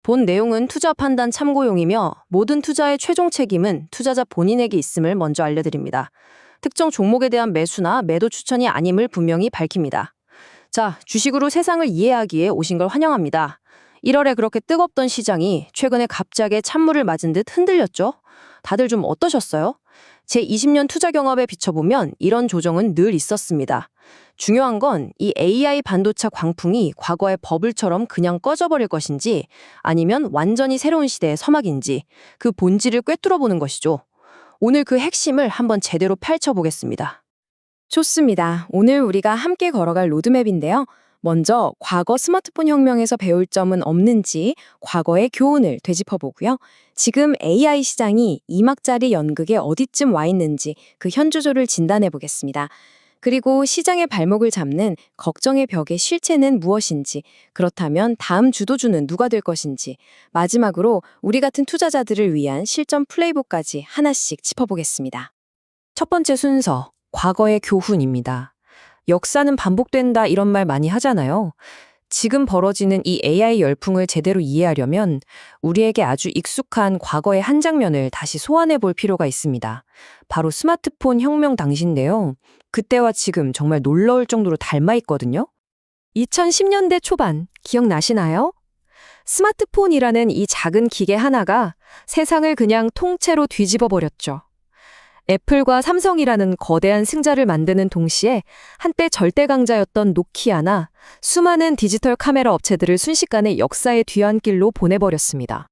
본 내용은 투자 판단 참고용이며 모든 투자의 최종 책임은 투자자 본인에게 있음을 먼저 알려드립니다. 특정 종목에 대한 매수나 매도 추천이 아님을 분명히 밝힙니다. 자, 주식으로 세상을 이해하기에 오신 걸 환영합니다. 1월에 그렇게 뜨겁던 시장이 최근에 갑자기 찬물을 맞은 듯 흔들렸죠? 다들 좀 어떠셨어요? 제 20년 투자 경험에 비춰보면 이런 조정은 늘 있었습니다. 중요한 건 이 AI 반도체 광풍이 과거의 버블처럼 그냥 꺼져버릴 것인지 아니면 완전히 새로운 시대의 서막인지 그 본질을 꿰뚫어보는 것이죠. 오늘 그 핵심을 한번 제대로 펼쳐보겠습니다. 좋습니다. 오늘 우리가 함께 걸어갈 로드맵인데요. 먼저 과거 스마트폰 혁명에서 배울 점은 없는지 과거의 교훈을 되짚어보고요. 지금 AI 시장이 2막짜리 연극에 어디쯤 와 있는지 그 현주소를 진단해보겠습니다. 그리고 시장의 발목을 잡는 걱정의 벽의 실체는 무엇인지, 그렇다면 다음 주도주는 누가 될 것인지, 마지막으로 우리 같은 투자자들을 위한 실전 플레이북까지 하나씩 짚어보겠습니다. 첫 번째 순서, 과거의 교훈입니다. 역사는 반복된다 이런 말 많이 하잖아요. 지금 벌어지는 이 AI 열풍을 제대로 이해하려면 우리에게 아주 익숙한 과거의 한 장면을 다시 소환해 볼 필요가 있습니다. 바로 스마트폰 혁명 당시인데요. 그때와 지금 정말 놀라울 정도로 닮아 있거든요. 2010년대 초반 기억나시나요? 스마트폰이라는 이 작은 기계 하나가 세상을 그냥 통째로 뒤집어 버렸죠. 애플과 삼성이라는 거대한 승자를 만드는 동시에 한때 절대 강자였던 노키아나 수많은 디지털 카메라 업체들을 순식간에 역사의 뒤안길로 보내버렸습니다.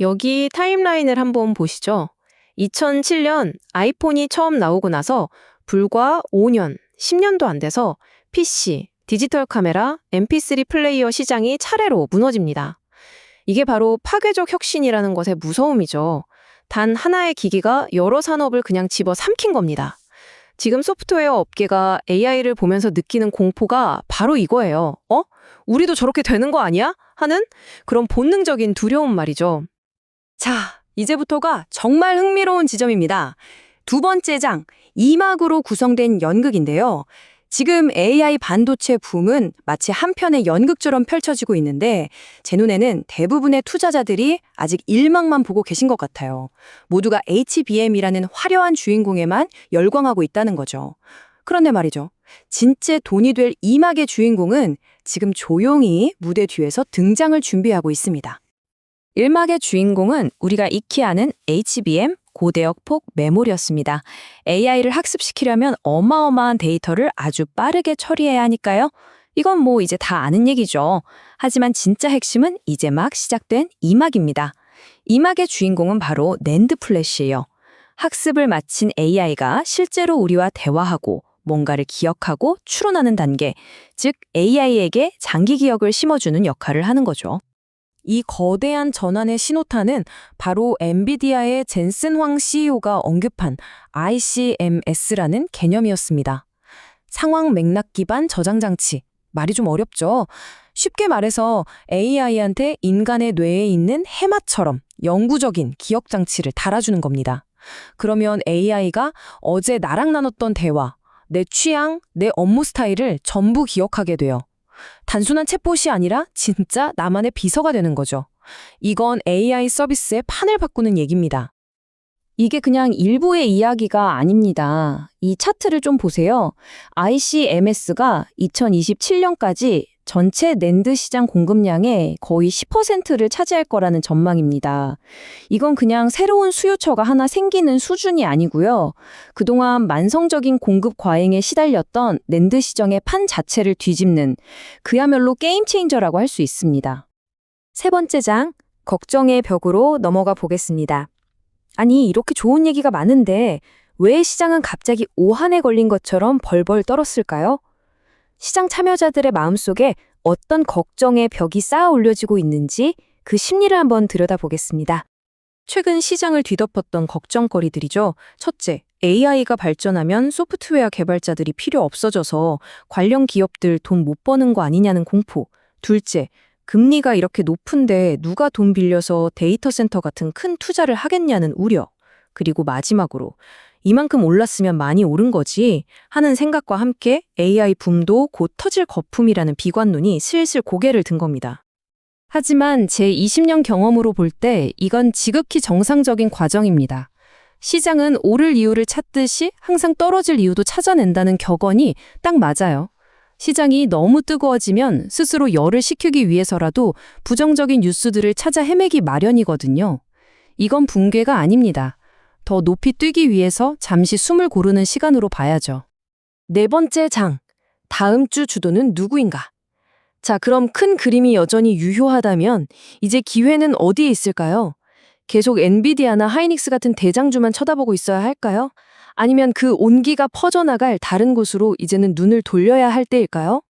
여기 타임라인을 한번 보시죠. 2007년 아이폰이 처음 나오고 나서 불과 5년, 10년도 안 돼서 PC, 디지털 카메라, MP3 플레이어 시장이 차례로 무너집니다. 이게 바로 파괴적 혁신이라는 것의 무서움이죠. 단 하나의 기기가 여러 산업을 그냥 집어삼킨 겁니다. 지금 소프트웨어 업계가 AI를 보면서 느끼는 공포가 바로 이거예요. 우리도 저렇게 되는 거 아니야? 하는 그런 본능적인 두려움 말이죠. 자, 이제부터가 정말 흥미로운 지점입니다. 두 번째 장, 2막으로 구성된 연극인데요. 지금 AI 반도체 붐은 마치 한 편의 연극처럼 펼쳐지고 있는데 제 눈에는 대부분의 투자자들이 아직 1막만 보고 계신 것 같아요. 모두가 HBM이라는 화려한 주인공에만 열광하고 있다는 거죠. 그런데 말이죠. 진짜 돈이 될 2막의 주인공은 지금 조용히 무대 뒤에서 등장을 준비하고 있습니다. 1막의 주인공은 우리가 익히 아는 HBM 고대역폭 메모리였습니다. AI를 학습시키려면 어마어마한 데이터를 아주 빠르게 처리해야 하니까요. 이건 뭐 이제 다 아는 얘기죠. 하지만 진짜 핵심은 이제 막 시작된 2막입니다. 2막의 주인공은 바로 낸드 플래시예요. 학습을 마친 AI가 실제로 우리와 대화하고 뭔가를 기억하고 추론하는 단계, 즉 AI에게 장기 기억을 심어주는 역할을 하는 거죠. 이 거대한 전환의 신호탄은 바로 엔비디아의 젠슨 황 CEO가 언급한 ICMS라는 개념이었습니다. 상황 맥락 기반 저장 장치. 말이 좀 어렵죠? 쉽게 말해서 AI한테 인간의 뇌에 있는 해마처럼 영구적인 기억 장치를 달아주는 겁니다. 그러면 AI가 어제 나랑 나눴던 대화, 내 취향, 내 업무 스타일을 전부 기억하게 돼요. 단순한 챗봇이 아니라 진짜 나만의 비서가 되는 거죠. 이건 AI 서비스의 판을 바꾸는 얘기입니다. 이게 그냥 일부의 이야기가 아닙니다. 이 차트를 좀 보세요. ICMS가 2027년까지 전체 낸드 시장 공급량의 거의 10%를 차지할 거라는 전망입니다. 이건 그냥 새로운 수요처가 하나 생기는 수준이 아니고요. 그동안 만성적인 공급 과잉에 시달렸던 낸드 시장의 판 자체를 뒤집는 그야말로 게임 체인저라고 할 수 있습니다. 세 번째 장, 걱정의 벽으로 넘어가 보겠습니다. 아니, 이렇게 좋은 얘기가 많은데 왜 시장은 갑자기 오한에 걸린 것처럼 벌벌 떨었을까요? 시장 참여자들의 마음속에 어떤 걱정의 벽이 쌓아 올려지고 있는지 그 심리를 한번 들여다보겠습니다. 최근 시장을 뒤덮었던 걱정거리들이죠. 첫째, AI가 발전하면 소프트웨어 개발자들이 필요 없어져서 관련 기업들 돈 못 버는 거 아니냐는 공포. 둘째, 금리가 이렇게 높은데 누가 돈 빌려서 데이터 센터 같은 큰 투자를 하겠냐는 우려. 그리고 마지막으로 이만큼 올랐으면 많이 오른 거지 하는 생각과 함께 AI 붐도 곧 터질 거품이라는 비관론이 슬슬 고개를 든 겁니다. 하지만 제 20년 경험으로 볼 때 이건 지극히 정상적인 과정입니다. 시장은 오를 이유를 찾듯이 항상 떨어질 이유도 찾아낸다는 격언이 딱 맞아요. 시장이 너무 뜨거워지면 스스로 열을 식히기 위해서라도 부정적인 뉴스들을 찾아 헤매기 마련이거든요. 이건 붕괴가 아닙니다. 더 높이 뛰기 위해서 잠시 숨을 고르는 시간으로 봐야죠. 네 번째 장, 다음 주 주도는 누구인가? 자, 그럼 큰 그림이 여전히 유효하다면 이제 기회는 어디에 있을까요? 계속 엔비디아나 하이닉스 같은 대장주만 쳐다보고 있어야 할까요? 아니면 그 온기가 퍼져나갈 다른 곳으로 이제는 눈을 돌려야 할 때일까요?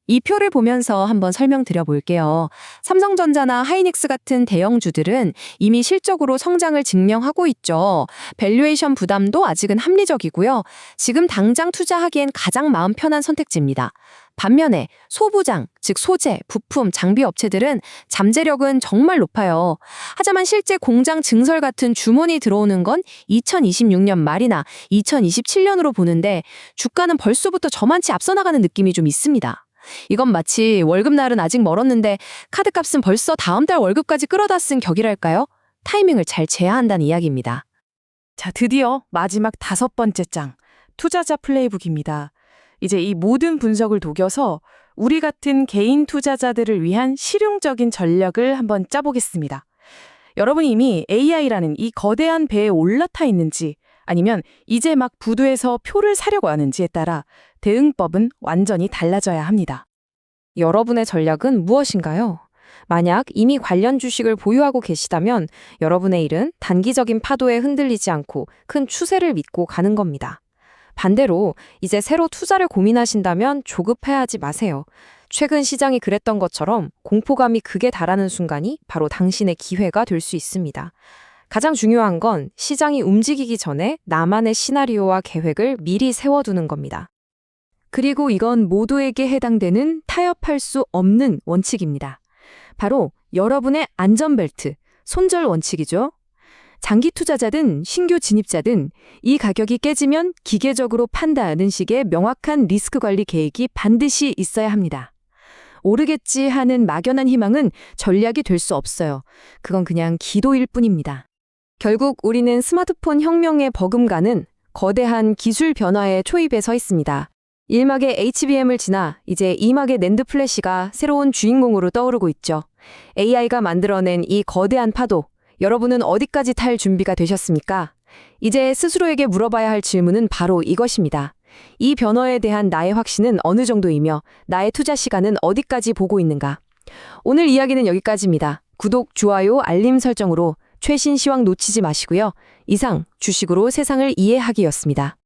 이 표를 보면서 한번 설명드려 볼게요. 삼성전자나 하이닉스 같은 대형주들은 이미 실적으로 성장을 증명하고 있죠. 밸류에이션 부담도 아직은 합리적이고요. 지금 당장 투자하기엔 가장 마음 편한 선택지입니다. 반면에 소부장, 즉 소재, 부품, 장비 업체들은 잠재력은 정말 높아요. 하지만 실제 공장 증설 같은 주문이 들어오는 건 2026년 말이나 2027년으로 보는데 주가는 벌써부터 저만치 앞서 나가는 느낌이 좀 있습니다. 이건 마치 월급날은 아직 멀었는데 카드값은 벌써 다음 달 월급까지 끌어다 쓴 격이랄까요? 타이밍을 잘 제어한다는 이야기입니다. 자, 드디어 마지막 5번째 장, 투자자 플레이북입니다. 이제 이 모든 분석을 녹여서 우리 같은 개인 투자자들을 위한 실용적인 전략을 한번 짜보겠습니다. 여러분이 이미 AI라는 이 거대한 배에 올라타 있는지 아니면 이제 막 부두에서 표를 사려고 하는지에 따라 대응법은 완전히 달라져야 합니다. 여러분의 전략은 무엇인가요? 만약 이미 관련 주식을 보유하고 계시다면 여러분의 일은 단기적인 파도에 흔들리지 않고 큰 추세를 믿고 가는 겁니다. 반대로 이제 새로 투자를 고민하신다면 조급해하지 마세요. 최근 시장이 그랬던 것처럼 공포감이 극에 달하는 순간이 바로 당신의 기회가 될 수 있습니다. 가장 중요한 건 시장이 움직이기 전에 나만의 시나리오와 계획을 미리 세워두는 겁니다. 그리고 이건 모두에게 해당되는 타협할 수 없는 원칙입니다. 바로 여러분의 안전벨트, 손절 원칙이죠. 장기 투자자든 신규 진입자든 이 가격이 깨지면 기계적으로 판다는 식의 명확한 리스크 관리 계획이 반드시 있어야 합니다. 오르겠지 하는 막연한 희망은 전략이 될 수 없어요. 그건 그냥 기도일 뿐입니다. 결국 우리는 스마트폰 혁명의 버금가는 거대한 기술 변화의 초입에 서 있습니다. 1막의 HBM을 지나 이제 2막의 낸드 플래시가 새로운 주인공으로 떠오르고 있죠. AI가 만들어낸 이 거대한 파도, 여러분은 어디까지 탈 준비가 되셨습니까? 이제 스스로에게 물어봐야 할 질문은 바로 이것입니다. 이 변화에 대한 나의 확신은 어느 정도이며 나의 투자 시간은 어디까지 보고 있는가? 오늘 이야기는 여기까지입니다. 구독, 좋아요, 알림 설정으로 최신 시황 놓치지 마시고요. 이상 주식으로 세상을 이해하기였습니다.